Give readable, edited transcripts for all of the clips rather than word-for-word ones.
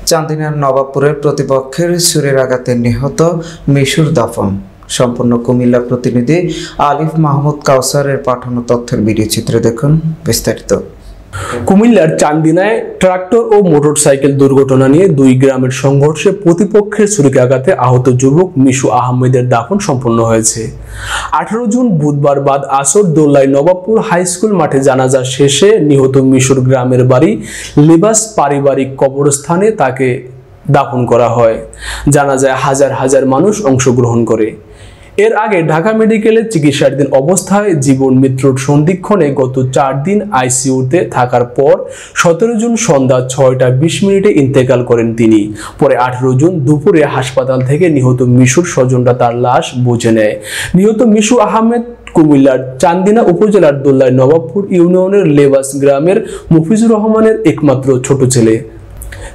চান্দিনার নবাবপুরের প্রতিপক্ষের ছুরির আঘাতে নিহত মিশুর দাফন। সম্পূর্ণ কুমিল্লা প্রতিনিধি আলিফ মাহমুদ কাউসারের পাঠানো তথ্যের ভিডিও চিত্রে দেখুন বিস্তারিত। কুমিল্লার চান্দিনায় ট্রাক্টর ও মোটরসাইকেল দুর্ঘটনা নিয়ে দুই গ্রামের সংঘর্ষে প্রতিপক্ষের ছুরিকাঘাতে আহত যুবক মিশু আহমেদের দাফন সম্পন্ন হয়েছে। 18 জুন বুধবার বাদ আসর দোল্লাই নবাবপুর হাই স্কুল মাঠে জানাজা শেষে নিহত মিশুর গ্রামের বাড়ি লিবাস পারিবারিক কবরস্থানে তাকে দাফন করা হয়। জানাজায় হাজার হাজার মানুষ অংশগ্রহণ করে। এর আগে ঢাকা মেডিকেলে চিকিৎসাধীন অবস্থায় জীবন মৃত্যুর সন্ধিক্ষণে গত 4 দিন আইসিইউতে থাকার পর 17 জুন সন্ধ্যা 6টা 20 মিনিটে ইন্তেকাল করেন তিনি। পরে 18 জুন দুপুরে হাসপাতাল থেকে নিহত মিশুর স্বজনরা তার লাশ বুঝে নেয়। নিহত মিশু আহমেদ কুমিল্লার চান্দিনা উপজেলার দোল্লাই নবাবপুর ইউনিয়নের লেবাস গ্রামের মফিজুর রহমানের একমাত্র ছোট ছেলে।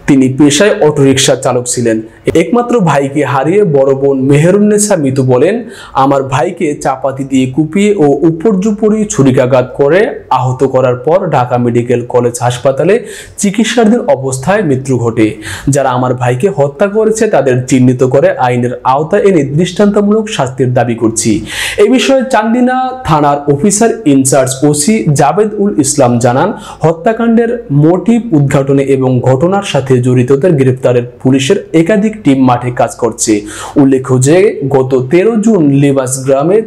তিনি পেশায় অটোরিকশা চালক ছিলেন। একমাত্র ভাইকে হারিয়ে বড় বোন মেহেরুন্নেসা মিতু বলেন, আমার ভাইকে চাপাতি দিয়ে কুপিয়ে ও উপর্যুপরি ছুরিকাঘাত করে আহত করার পর ঢাকা মেডিকেল কলেজ হাসপাতালে চিকিৎসাধীন অবস্থায় মৃত্যু ঘটে। যারা আমার ভাইকে হত্যা করেছে তাদের চিহ্নিত করে আইনের আওতায় এনে দৃষ্টান্তমূলক শাস্তির দাবি করছি। এই বিষয়ে চান্দিনা থানার অফিসার ইনচার্জ ওসি জাবেদ উল ইসলাম জানান, হত্যাকাণ্ডের মোটিভ উদ্ঘাটনে এবং ঘটনার সাথে জড়িতদের গ্রেফতারের পুলিশের একাধিক টিম মাঠে কাজ করছে। উল্লেখ্য যে গত 13 জুন লিবাস গ্রামে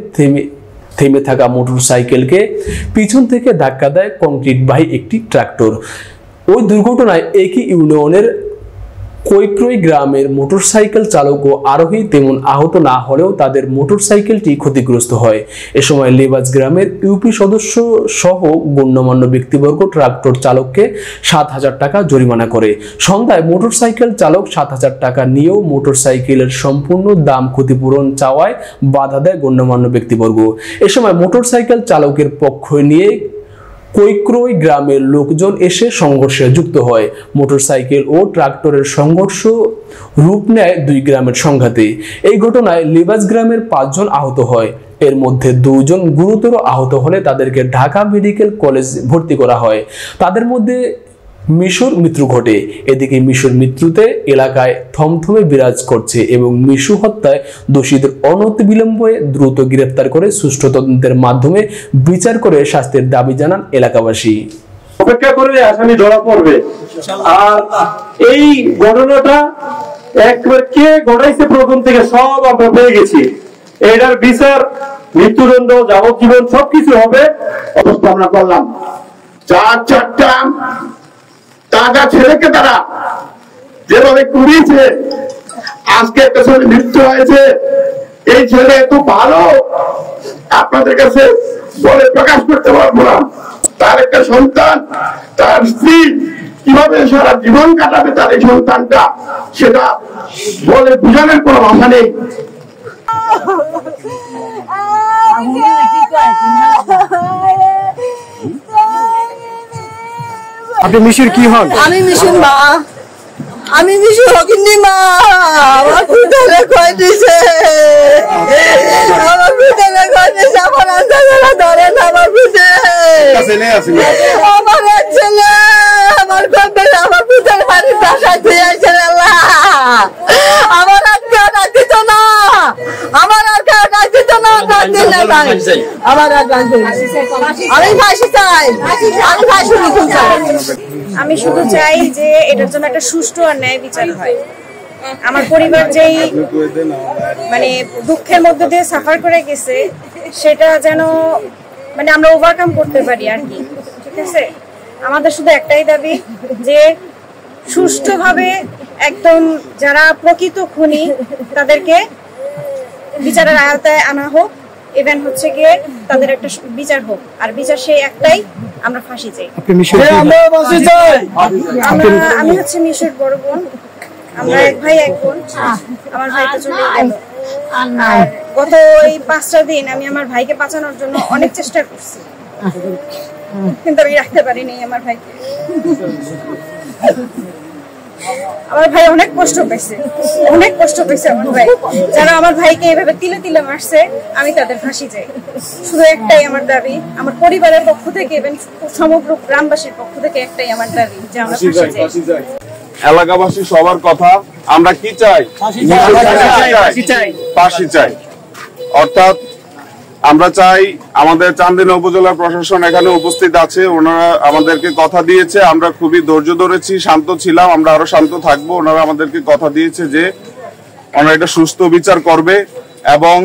থেমে থাকা মোটরসাইকেলকে পিছন থেকে ধাক্কা দেয় কংক্রিটবাহী একটি ট্রাক্টর। ওই দুর্ঘটনায় একই ইউনিয়নের কৈক্রই গ্রামের মোটরসাইকেল চালক ও আরোহী তেমন আহত না হলেও তাদের মোটরসাইকেলটি ক্ষতিগ্রস্ত হয়। এ সময় লেবাজ গ্রামের ইউপি সদস্য সহ গণ্যমান্য ব্যক্তিবর্গ ট্রাক্টর চালককে 7,000 টাকা জরিমানা করে। সন্ধ্যায় মোটরসাইকেল চালক 7,000 টাকা নিয়েও মোটরসাইকেলের সম্পূর্ণ দাম ক্ষতিপূরণ চাওয়ায় বাধা দেয় গণ্যমান্য ব্যক্তিবর্গ। এ সময় মোটরসাইকেল চালকের পক্ষ নিয়ে কৈক্রই গ্রামের লোকজন এসে সংঘর্ষে যুক্ত হয়। মোটরসাইকেল ও ট্রাক্টরের সংঘর্ষ রূপ নেয় দুই গ্রামের সংঘাতে। এই ঘটনায় লিবাস গ্রামের 5 জন আহত হয়। এর মধ্যে 2 জন গুরুতর আহত হলে তাদেরকে ঢাকা মেডিকেল কলেজ ভর্তি করা হয়। তাদের মধ্যে মিশুর মৃত্যু ঘটে। এদিকে মিশুর মৃত্যুতে এলাকায় থমথমে বিরাজ করছে এবং মিশু হত্যায় দোষীদের অনতিবিলম্বে দ্রুত গ্রেফতার করে সুষ্ঠু তদন্তের মাধ্যমে বিচার করে শাস্তির দাবি জানান এলাকাবাসী। অপেক্ষা করে আসামি ধরা পড়বে। আর এই ঘটনাটা একবার কে ঘটাইছে প্রথম থেকে সব আমরা পেয়ে গেছি। এটার বিচার মৃত্যুদণ্ড, যাবজ্জীবন সবকিছু হবে অবস্থা আমরা করলাম। 4-4টা তাজা ছেলেকে তারা যেভাবে কুড়িয়েছে, আজকে একটা ছেলে মৃত্যু হয়েছে। এই ছেলে এত ভালো আপনাদের কাছে বলে প্রকাশ করতে পারবো না। তার একটা সন্তান, তার স্ত্রী কিভাবে সারা জীবন কাটাবে তার এই সন্তানটা, সেটা বলে বুঝানোর কোনো ভাষা নেই। আপনি মিশুর কি হন? আমি মিশুর মা। আমি মিশুর হকিনি মা। আমার পুত্রে কই দিছে, আমার পুত্রে কই দিছে, আমার আন্দাজরা ধরে না আমার পুত্রে। আমার এক ছেলে, আমার গর্বে আমার পুত্রের বাড়ির বাসায় দিয়ে আসছে। আল্লাহ আমার আর কেউ ডাকিত না, আমার আর কেউ ডাকিত না, ডাকি না ভাই, আমার আর ডাকি। আমি ফাঁসি চাই, আমি ফাঁসি নিতে চাই। আমি শুধু চাই যে এটার জন্য একটা সুষ্ঠু আর ন্যায় বিচার হয়। আমার পরিবার যেই মানে দুঃখের মধ্যে দিয়ে সাফার করে গেছে, সেটা যেন মানে আমরা ওভারকাম করতে পারি আর কি। ঠিক আছে, আমাদের শুধু একটাই দাবি যে সুষ্ঠুভাবে একদম যারা প্রকৃত খুনি তাদেরকে বিচারের আওতায় আনা হোক। ইভেন হচ্ছে গিয়ে তাদের একটা বিচার হোক, আর বিচার সেই একটাই, আমরা ফাঁসি চাই। আমি হচ্ছে মিশুর বড় বোন। আমরা এক ভাই এক বোন। আমার ভাই তো চলে গেল। আর গত এই 5টা দিন আমি আমার ভাইকে বাঁচানোর জন্য অনেক চেষ্টা করছি, কিন্তু আমি রাখতে পারিনি আমার ভাইকে। আমার ভাই অনেক কষ্ট পেয়েছে, অনেক কষ্ট পেয়েছে আমার ভাই। যারা আমার ভাইকে এভাবে তিলে তিলে মারছে, আমি তাদের ফাঁসি চাই। শুধু একটাই আমার দাবি, আমার পরিবারের পক্ষ থেকে এবং সমগ্র গ্রামবাসীর পক্ষ থেকে একটাই আমার দাবি যে আমরা ফাঁসি চাই। এলাকাবাসী সবার কথা আমরা কি চাই? ফাঁসি চাই। অর্থাৎ আমরা চাই, আমাদের চান্দিনা উপজেলা প্রশাসন এখানে উপস্থিত আছে, ওনারা আমাদেরকে কথা দিয়েছে, আমরা খুবই ধৈর্য ধরেছি, শান্ত ছিলাম, আমরা আরো শান্ত থাকবো। ওনারা আমাদেরকে কথা দিয়েছে যে ওনারা এটা সুস্থ বিচার করবে এবং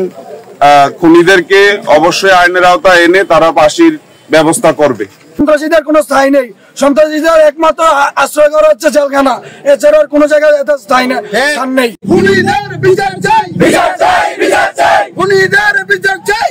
খুনিদেরকে অবশ্যই আইনের আওতায় এনে তারা ফাঁসির ব্যবস্থা করবে। সন্ত্রাসীদের কোনো স্থায়ী নেই, সন্ত্রাসীদের একমাত্র আশ্রয় করা হচ্ছে জেলখানা, এছাড়া কোনো জায়গায় এত স্থায়ী নেই। খুনিদের বিচার চাই, খুনিদের বিচার চাই।